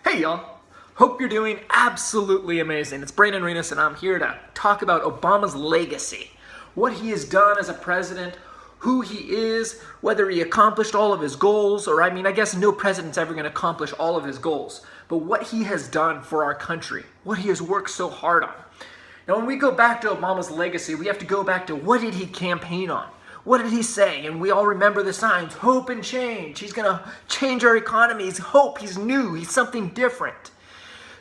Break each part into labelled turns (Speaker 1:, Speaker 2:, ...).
Speaker 1: Hey y'all, hope you're doing absolutely amazing. It's Brandon Renas and I'm here to talk about Obama's legacy. What he has done as a president, who he is, whether he accomplished all of his goals, or I guess no president's ever going to accomplish all of his goals, but what he has done for our country, what he has worked so hard on. Now when we go back to Obama's legacy, we have to go back to what did he campaign on? What did he say? And we all remember the signs, hope and change. He's going to change our economy. He's hope. He's new. He's something different.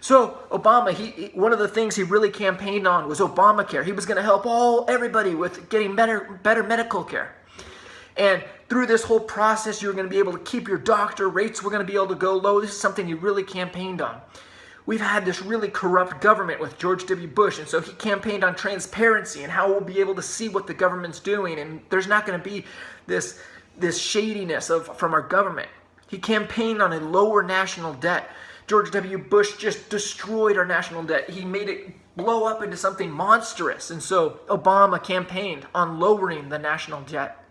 Speaker 1: So Obama, one of the things he really campaigned on was Obamacare. He was going to help everybody with getting better medical care. And through this whole process, you were going to be able to keep your doctor. Rates were going to be able to go low. This is something he really campaigned on. We've had this really corrupt government with George W. Bush, and so he campaigned on transparency and how we'll be able to see what the government's doing, and there's not going to be this shadiness from our government. He campaigned on a lower national debt. George W. Bush just destroyed our national debt. He made it blow up into something monstrous, and so Obama campaigned on lowering the national debt.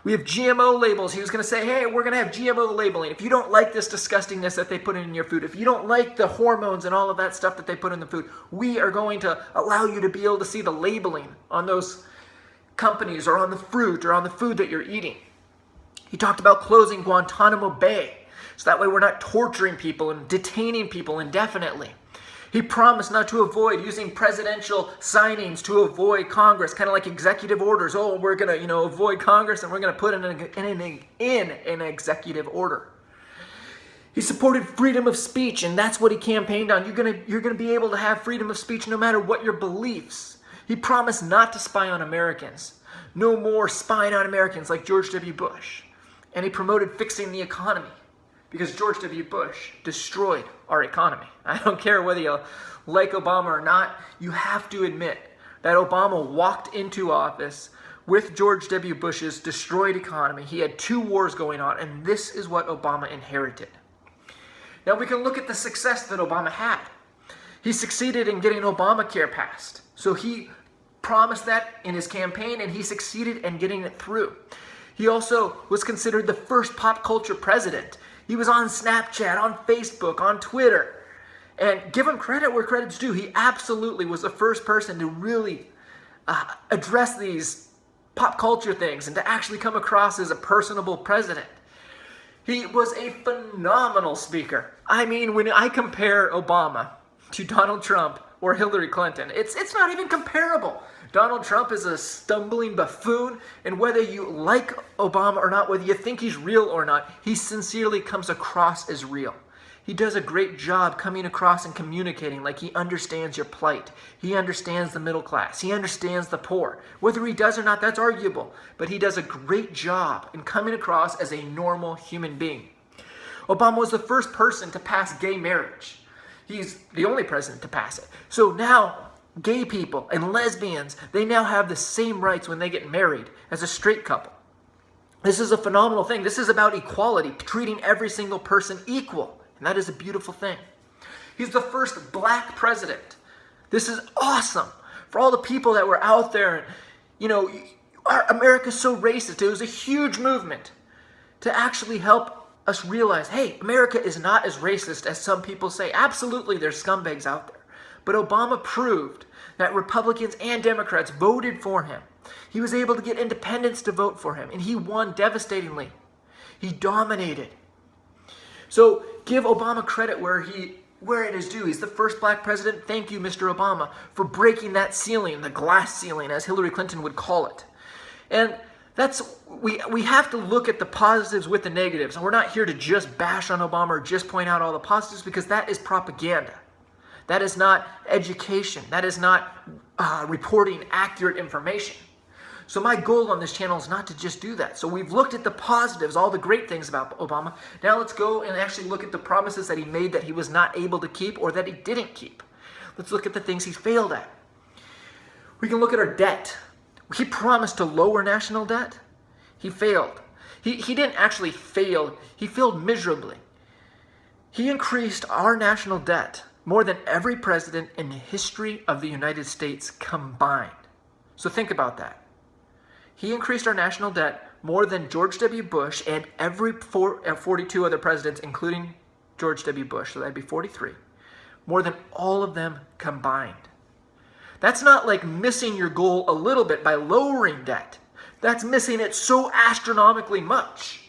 Speaker 1: We have GMO labels. He was going to say, hey, we're going to have GMO labeling. If you don't like this disgustingness that they put in your food, if you don't like the hormones and all of that stuff that they put in the food, we are going to allow you to be able to see the labeling on those companies or on the fruit or on the food that you're eating. He talked about closing Guantanamo Bay, so that way we're not torturing people and detaining people indefinitely. He promised not to avoid using presidential signings to avoid Congress, kind of like executive orders. Oh, we're going to avoid Congress and we're going to put in an executive order. He supported freedom of speech, and that's what he campaigned on. You're going to be able to have freedom of speech no matter what your beliefs. He promised not to spy on Americans. No more spying on Americans like George W. Bush. And he promoted fixing the economy, because George W. Bush destroyed our economy. I don't care whether you like Obama or not, you have to admit that Obama walked into office with George W. Bush's destroyed economy. He had 2 wars going on, and this is what Obama inherited. Now we can look at the success that Obama had. He succeeded in getting Obamacare passed. So he promised that in his campaign, and he succeeded in getting it through. He also was considered the first pop culture president. He was on Snapchat, on Facebook, on Twitter. And give him credit where credit's due. He absolutely was the first person to really address these pop culture things and to actually come across as a personable president. He was a phenomenal speaker. I mean, when I compare Obama to Donald Trump or Hillary Clinton, it's not even comparable. Donald Trump is a stumbling buffoon, and whether you like Obama or not, whether you think he's real or not, he sincerely comes across as real. He does a great job coming across and communicating like he understands your plight. He understands the middle class. He understands the poor. Whether he does or not, that's arguable, but he does a great job in coming across as a normal human being. Obama was the first person to pass gay marriage. He's the only president to pass it. So now, gay people and lesbians, they now have the same rights when they get married as a straight couple. This is a phenomenal thing. This is about equality, treating every single person equal. And that is a beautiful thing. He's the first black president. This is awesome. For all the people that were out there, America's so racist. It was a huge movement to actually help us realize, hey, America is not as racist as some people say. Absolutely, there's scumbags out there. But Obama proved that Republicans and Democrats voted for him. He was able to get independents to vote for him, and he won devastatingly. He dominated. So give Obama credit where it is due. He's the first black president. Thank you, Mr. Obama, for breaking that ceiling, the glass ceiling, as Hillary Clinton would call it. And we have to look at the positives with the negatives. And we're not here to just bash on Obama or just point out all the positives, because that is propaganda. That is not education. That is not reporting accurate information. So my goal on this channel is not to just do that. So we've looked at the positives, all the great things about Obama. Now let's go and actually look at the promises that he made that he was not able to keep or that he didn't keep. Let's look at the things he failed at. We can look at our debt. He promised to lower national debt. He failed. He didn't actually fail. He failed miserably. He increased our national debt more than every president in the history of the United States combined. So think about that. He increased our national debt more than George W. Bush and every 42 other presidents, including George W. Bush, so that'd be 43, more than all of them combined. That's not like missing your goal a little bit by lowering debt. That's missing it so astronomically much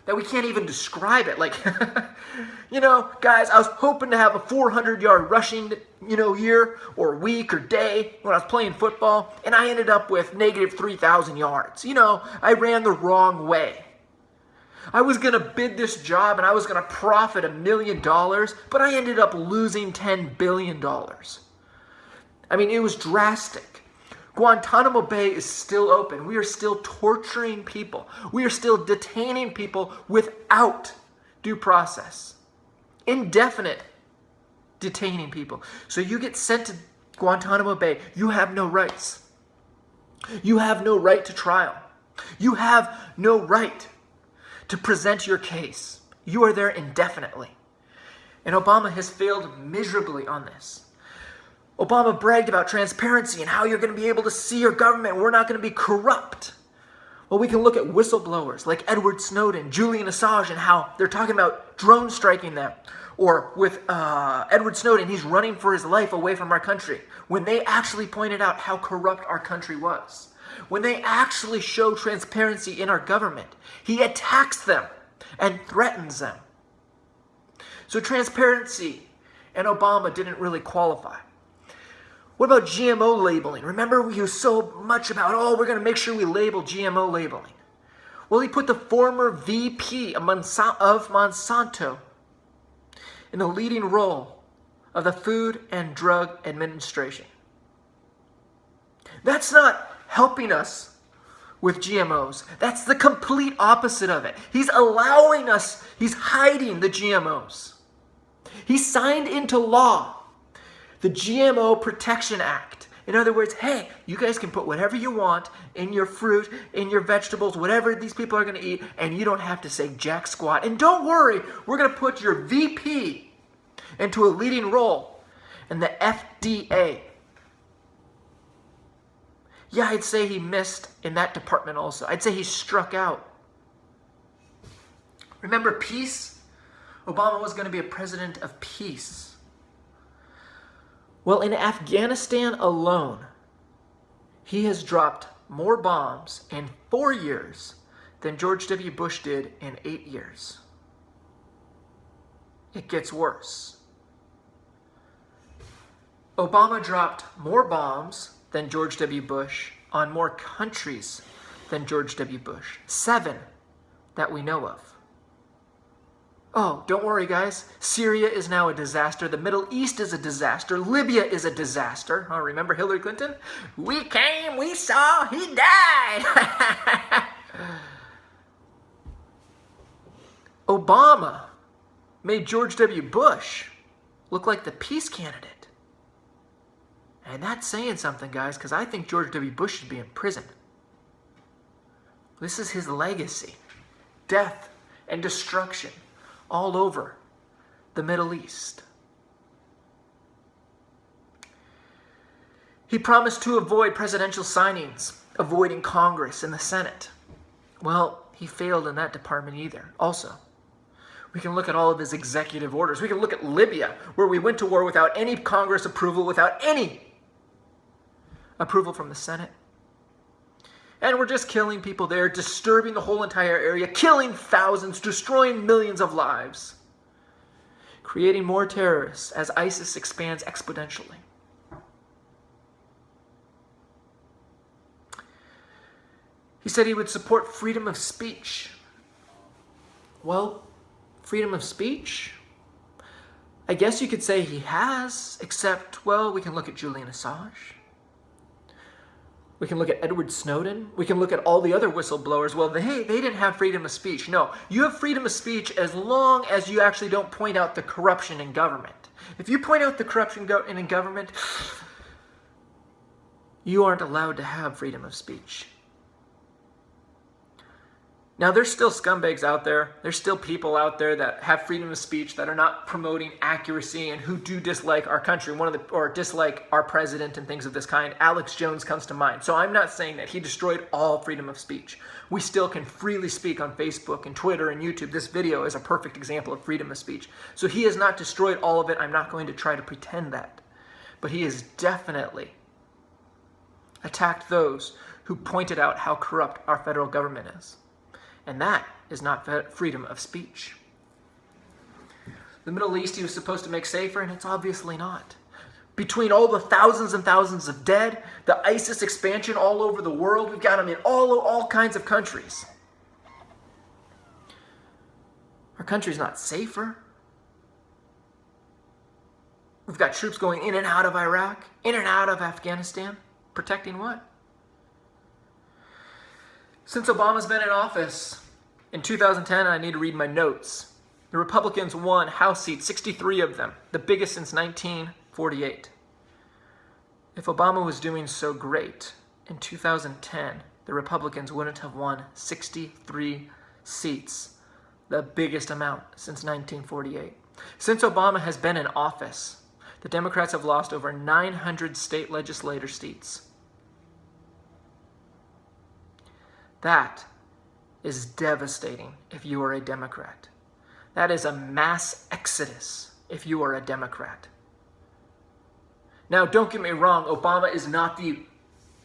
Speaker 1: that we can't even describe it. Like, guys, I was hoping to have a 400-yard rushing, year or week or day when I was playing football, and I ended up with negative 3,000 yards. I ran the wrong way. I was going to bid this job and I was going to profit $1 million, but I ended up losing $10 billion. I mean, it was drastic. Guantanamo Bay is still open. We are still torturing people. We are still detaining people without due process. Indefinite detaining people. So you get sent to Guantanamo Bay. You have no rights. You have no right to trial. You have no right to present your case. You are there indefinitely. And Obama has failed miserably on this. Obama bragged about transparency and how you're going to be able to see your government. We're not going to be corrupt. Well, we can look at whistleblowers like Edward Snowden, Julian Assange, and how they're talking about drone striking them. Or with Edward Snowden, he's running for his life away from our country, when they actually pointed out how corrupt our country was. When they actually show transparency in our government, he attacks them and threatens them. So transparency and Obama didn't really qualify. What about GMO labeling? Remember, we use so much about, we're going to make sure we label GMO labeling. Well, he put the former VP of Monsanto in the leading role of the Food and Drug Administration. That's not helping us with GMOs. That's the complete opposite of it. He's allowing us, he's hiding the GMOs. He signed into law the GMO Protection Act. In other words, hey, you guys can put whatever you want in your fruit, in your vegetables, whatever these people are going to eat, and you don't have to say jack squat. And don't worry, we're going to put your VP into a leading role in the FDA. Yeah, I'd say he missed in that department also. I'd say he struck out. Remember peace? Obama was going to be a president of peace. Well, in Afghanistan alone, he has dropped more bombs in 4 years than George W. Bush did in 8 years. It gets worse. Obama dropped more bombs than George W. Bush on more countries than George W. Bush. 7 that we know of. Oh, don't worry, guys. Syria is now a disaster. The Middle East is a disaster. Libya is a disaster. Oh, remember Hillary Clinton? We came, we saw, he died. Obama made George W. Bush look like the peace candidate. And that's saying something, guys, because I think George W. Bush should be in prison. This is his legacy. Death and destruction all over the Middle East. He promised to avoid presidential signings, avoiding Congress and the Senate. Well, he failed in that department either. Also, we can look at all of his executive orders. We can look at Libya, where we went to war without any Congress approval, without any approval from the Senate. And we're just killing people there, disturbing the whole entire area, killing thousands, destroying millions of lives, creating more terrorists as ISIS expands exponentially. He said he would support freedom of speech. Well, freedom of speech? I guess you could say he has, except, well, we can look at Julian Assange. We can look at Edward Snowden. We can look at all the other whistleblowers. Well, they didn't have freedom of speech. No, you have freedom of speech as long as you actually don't point out the corruption in government. If you point out the corruption in government, you aren't allowed to have freedom of speech. Now, there's still scumbags out there. There's still people out there that have freedom of speech that are not promoting accuracy and who do dislike our country, or dislike our president and things of this kind. Alex Jones comes to mind. So I'm not saying that he destroyed all freedom of speech. We still can freely speak on Facebook and Twitter and YouTube. This video is a perfect example of freedom of speech. So he has not destroyed all of it. I'm not going to try to pretend that. But he has definitely attacked those who pointed out how corrupt our federal government is. And that is not freedom of speech. The Middle East he was supposed to make safer, and it's obviously not. Between all the thousands and thousands of dead, the ISIS expansion all over the world, we've got them in all kinds of countries. Our country's not safer. We've got troops going in and out of Iraq, in and out of Afghanistan. Protecting what? Since Obama's been in office, in 2010, I need to read my notes. The Republicans won House seats, 63 of them, the biggest since 1948. If Obama was doing so great in 2010, the Republicans wouldn't have won 63 seats, the biggest amount since 1948. Since Obama has been in office, the Democrats have lost over 900 state legislature seats. That is devastating if you are a Democrat. That is a mass exodus if you are a Democrat. Now, don't get me wrong, Obama is not the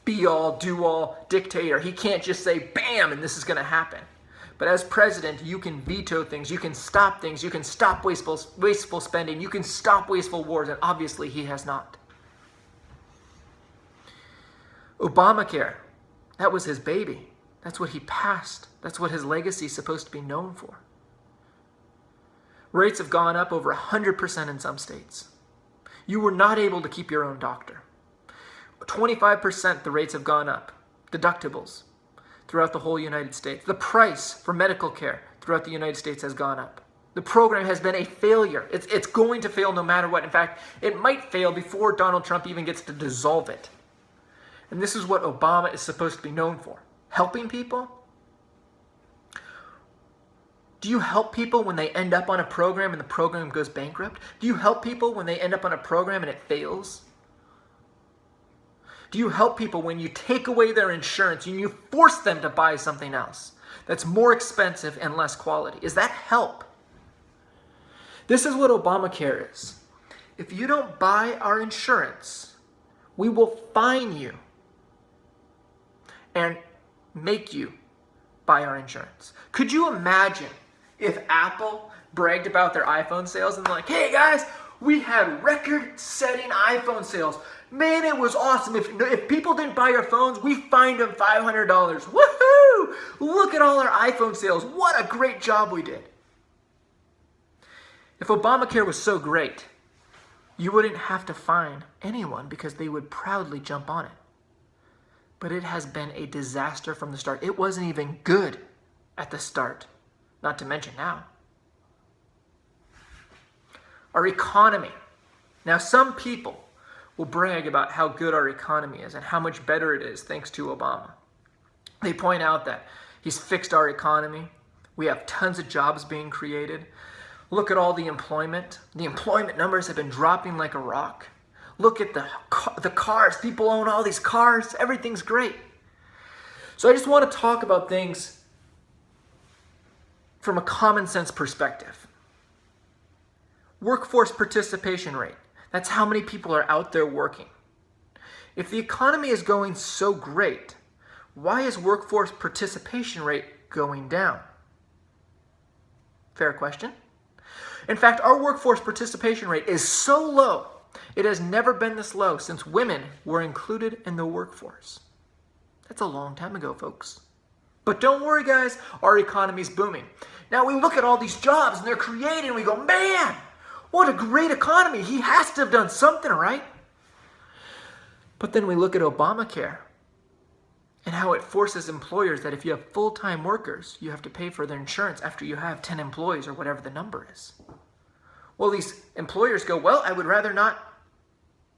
Speaker 1: be-all, do-all dictator. He can't just say, bam, and this is going to happen. But as president, you can veto things, you can stop things, you can stop wasteful spending, you can stop wasteful wars, and obviously he has not. Obamacare, that was his baby. That's what he passed. That's what his legacy is supposed to be known for. Rates have gone up over 100% in some states. You were not able to keep your own doctor. 25% the rates have gone up. Deductibles throughout the whole United States. The price for medical care throughout the United States has gone up. The program has been a failure. It's going to fail no matter what. In fact, it might fail before Donald Trump even gets to dissolve it. And this is what Obama is supposed to be known for. Helping people? Do you help people when they end up on a program and the program goes bankrupt? Do you help people when they end up on a program and it fails? Do you help people when you take away their insurance and you force them to buy something else that's more expensive and less quality? Is that help? This is what Obamacare is. If you don't buy our insurance, we will fine you and make you buy our insurance. Could you imagine if Apple bragged about their iPhone sales and like, hey guys, we had record-setting iPhone sales. Man, it was awesome. If people didn't buy our phones, we fined them $500. Woohoo! Look at all our iPhone sales. What a great job we did. If Obamacare was so great, you wouldn't have to fine anyone because they would proudly jump on it. But it has been a disaster from the start. It wasn't even good at the start, not to mention now. Our economy. Now, some people will brag about how good our economy is and how much better it is thanks to Obama. They point out that he's fixed our economy. We have tons of jobs being created. Look at all the employment. The employment numbers have been dropping like a rock. Look at the cars. People own all these cars. Everything's great. So I just want to talk about things from a common sense perspective. Workforce participation rate. That's how many people are out there working. If the economy is going so great, why is workforce participation rate going down? Fair question. In fact, our workforce participation rate is so low, it has never been this low since women were included in the workforce. That's a long time ago, folks. But don't worry, guys, our economy's booming. Now we look at all these jobs and they're created and we go, man, what a great economy. He has to have done something, right? But then we look at Obamacare and how it forces employers that if you have full-time workers, you have to pay for their insurance after you have 10 employees or whatever the number is. Well, these employers go, well, I would rather not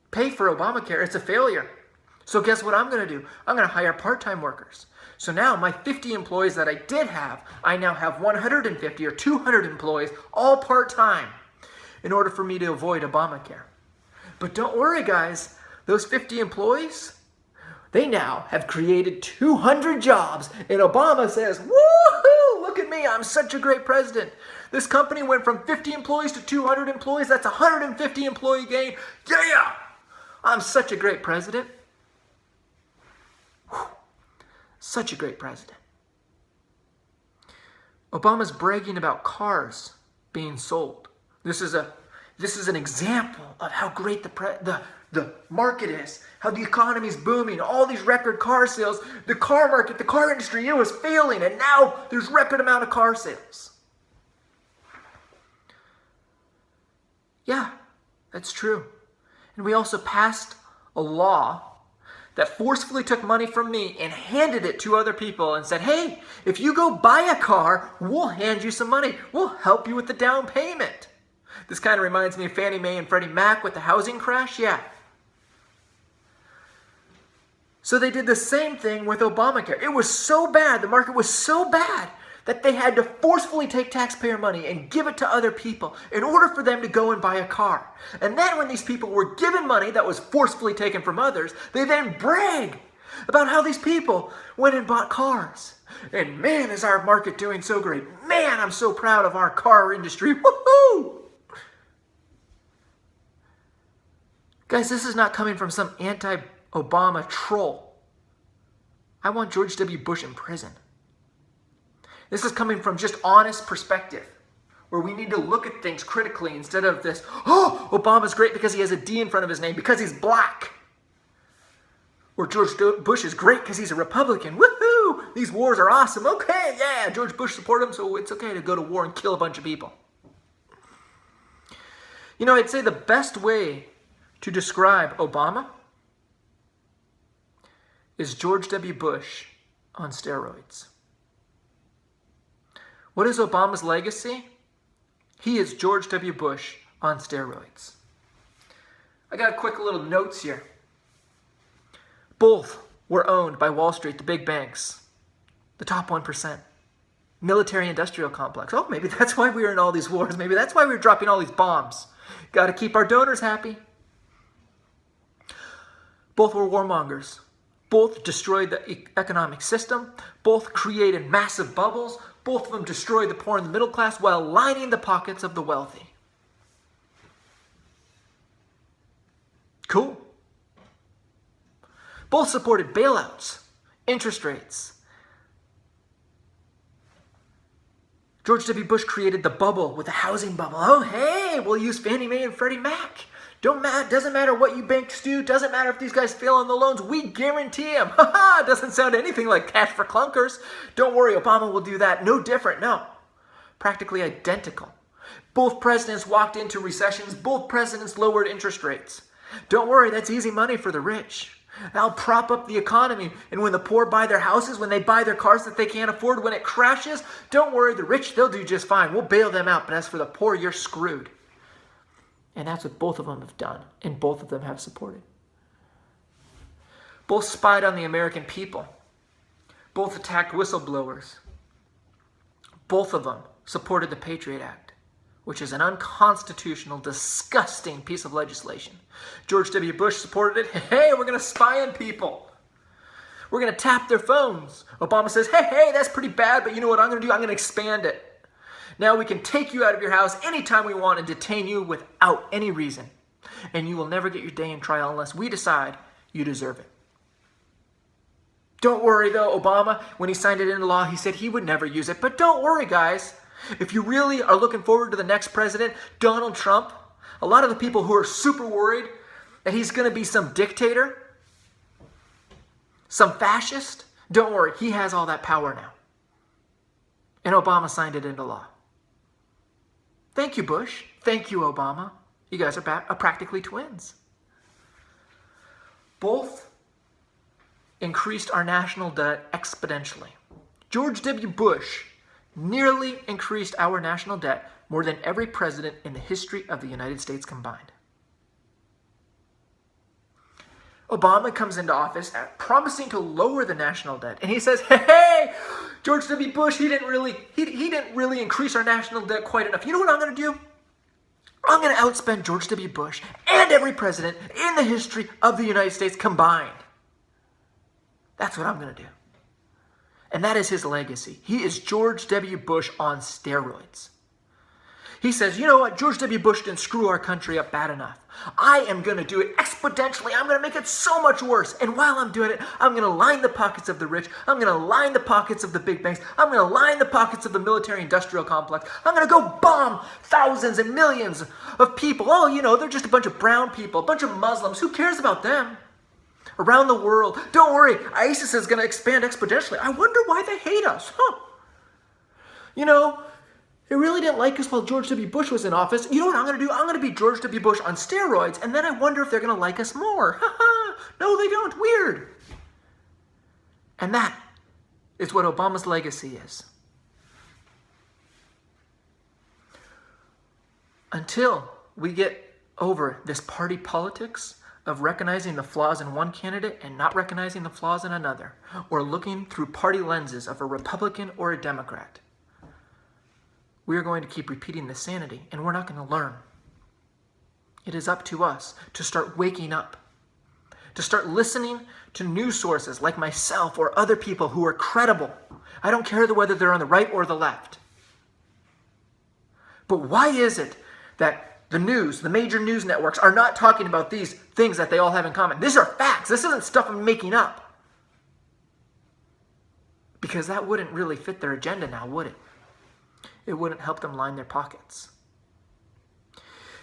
Speaker 1: pay for Obamacare. It's a failure. So guess what I'm going to do? I'm going to hire part-time workers. So now my 50 employees that I did have, I now have 150 or 200 employees, all part-time, in order for me to avoid Obamacare. But don't worry, guys. Those 50 employees, they now have created 200 jobs. And Obama says, woohoo, look at me, I'm such a great president. This company went from 50 employees to 200 employees. That's 150 employee gain. Yeah, I'm such a great president. Whew. Such a great president. Obama's bragging about cars being sold. This is an example of how great the market is, how the economy is booming, all these record car sales. The car market, the car industry, it was failing, and now there's record amount of car sales. Yeah, that's true. And we also passed a law that forcefully took money from me and handed it to other people and said, hey, if you go buy a car, we'll hand you some money. We'll help you with the down payment. This kind of reminds me of Fannie Mae and Freddie Mac with the housing crash. Yeah. So they did the same thing with Obamacare. It was so bad, the market was so bad, that they had to forcefully take taxpayer money and give it to other people in order for them to go and buy a car. And then when these people were given money that was forcefully taken from others, they then brag about how these people went and bought cars. And man, is our market doing so great. Man, I'm so proud of our car industry. Woohoo! Guys, this is not coming from some anti-Obama troll. I want George W. Bush in prison. This is coming from just honest perspective, where we need to look at things critically instead of this, oh, Obama's great because he has a D in front of his name, because he's black. Or George Bush is great because he's a Republican. Woohoo! These wars are awesome. Okay, yeah, George Bush supported him, so it's okay to go to war and kill a bunch of people. You know, I'd say the best way to describe Obama is George W. Bush on steroids. What is Obama's legacy? He is George W. Bush on steroids. I got a quick little notes here. Both were owned by Wall Street, the big banks, the top 1%, military-industrial complex. Oh, maybe that's why we were in all these wars. Maybe that's why we were dropping all these bombs. Got to keep our donors happy. Both were warmongers. Both destroyed the economic system. Both created massive bubbles. Both of them destroyed the poor and the middle class while lining the pockets of the wealthy. Cool. Both supported bailouts, interest rates. George W. Bush created the bubble with the housing bubble. Oh, hey, we'll use Fannie Mae and Freddie Mac. Doesn't matter what you banks do. Doesn't matter if these guys fail on the loans. We guarantee them. Ha-ha! Doesn't sound anything like cash for clunkers. Don't worry, Obama will do that. No different. No. Practically identical. Both presidents walked into recessions. Both presidents lowered interest rates. Don't worry, that's easy money for the rich. That'll prop up the economy. And when the poor buy their houses, when they buy their cars that they can't afford, when it crashes, don't worry, the rich, they'll do just fine. We'll bail them out. But as for the poor, you're screwed. And that's what both of them have done, and both of them have supported. Both spied on the American people. Both attacked whistleblowers. Both of them supported the Patriot Act, which is an unconstitutional, disgusting piece of legislation. George W. Bush supported it. Hey, we're going to spy on people. We're going to tap their phones. Obama says, hey, that's pretty bad, but you know what I'm going to do? I'm going to expand it. Now we can take you out of your house anytime we want and detain you without any reason. And you will never get your day in trial unless we decide you deserve it. Don't worry though, Obama, when he signed it into law, he said he would never use it. But don't worry, guys. If you really are looking forward to the next president, Donald Trump, a lot of the people who are super worried that he's going to be some dictator, some fascist, don't worry, he has all that power now. And Obama signed it into law. Thank you, Bush. Thank you, Obama. You guys are practically twins. Both increased our national debt exponentially. George W. Bush nearly increased our national debt more than every president in the history of the United States combined. Obama comes into office promising to lower the national debt. And he says, hey, George W. Bush, he didn't really increase our national debt quite enough. You know what I'm going to do? I'm going to outspend George W. Bush and every president in the history of the United States combined. That's what I'm going to do. And that is his legacy. He is George W. Bush on steroids. He says, you know what? George W. Bush didn't screw our country up bad enough. I am going to do it exponentially. I'm going to make it so much worse. And while I'm doing it, I'm going to line the pockets of the rich. I'm going to line the pockets of the big banks. I'm going to line the pockets of the military-industrial complex. I'm going to go bomb thousands and millions of people. Oh, you know, they're just a bunch of brown people, a bunch of Muslims. Who cares about them? Around the world. Don't worry, ISIS is going to expand exponentially. I wonder why they hate us. You know, they really didn't like us while George W. Bush was in office. You know what I'm going to do? I'm going to be George W. Bush on steroids, and then I wonder if they're going to like us more. No, they don't. Weird. And that is what Obama's legacy is. Until we get over this party politics of recognizing the flaws in one candidate and not recognizing the flaws in another, or looking through party lenses of a Republican or a Democrat, we are going to keep repeating this sanity, and we're not going to learn. It is up to us to start waking up, to start listening to news sources like myself or other people who are credible. I don't care whether they're on the right or the left. But why is it that the news, the major news networks, are not talking about these things that they all have in common? These are facts. This isn't stuff I'm making up. Because that wouldn't really fit their agenda now, would it? It wouldn't help them line their pockets.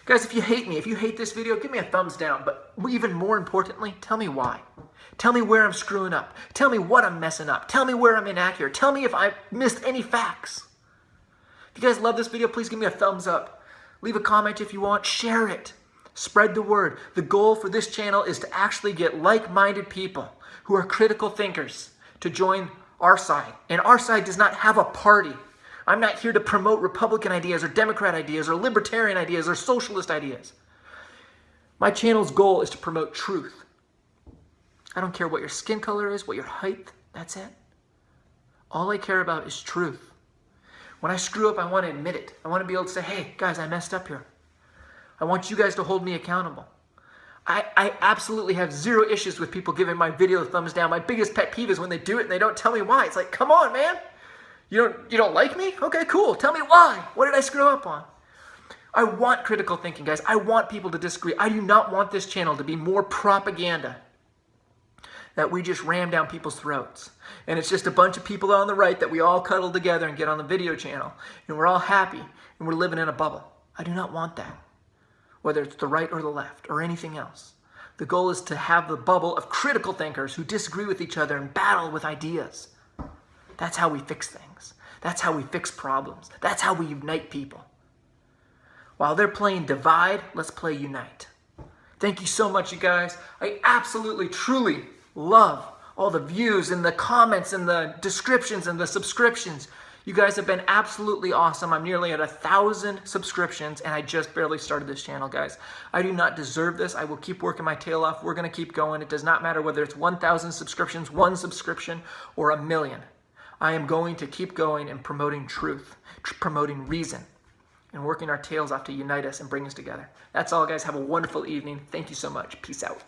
Speaker 1: Guys, if you hate me, if you hate this video, give me a thumbs down. But even more importantly, tell me why. Tell me where I'm screwing up. Tell me what I'm messing up. Tell me where I'm inaccurate. Tell me if I missed any facts. If you guys love this video, please give me a thumbs up. Leave a comment if you want. Share it. Spread the word. The goal for this channel is to actually get like-minded people who are critical thinkers to join our side. And our side does not have a party. I'm not here to promote Republican ideas or Democrat ideas or libertarian ideas or socialist ideas. My channel's goal is to promote truth. I don't care what your skin color is, what your height, that's it. All I care about is truth. When I screw up, I want to admit it. I want to be able to say, hey, guys, I messed up here. I want you guys to hold me accountable. I absolutely have zero issues with people giving my video a thumbs down. My biggest pet peeve is when they do it and they don't tell me why. It's like, come on, man. You don't like me? Okay, cool. Tell me why. What did I screw up on? I want critical thinking, guys. I want people to disagree. I do not want this channel to be more propaganda that we just ram down people's throats. And it's just a bunch of people on the right that we all cuddle together and get on the video channel. And we're all happy and we're living in a bubble. I do not want that. Whether it's the right or the left or anything else. The goal is to have the bubble of critical thinkers who disagree with each other and battle with ideas. That's how we fix things. That's how we fix problems. That's how we unite people. While they're playing divide, let's play unite. Thank you so much, you guys. I absolutely, truly love all the views and the comments and the descriptions and the subscriptions. You guys have been absolutely awesome. I'm nearly at 1,000 subscriptions and I just barely started this channel, guys. I do not deserve this. I will keep working my tail off. We're going to keep going. It does not matter whether it's 1,000 subscriptions, 1 subscription, or 1 million. I am going to keep going and promoting truth, promoting reason, and working our tails off to unite us and bring us together. That's all, guys. Have a wonderful evening. Thank you so much. Peace out.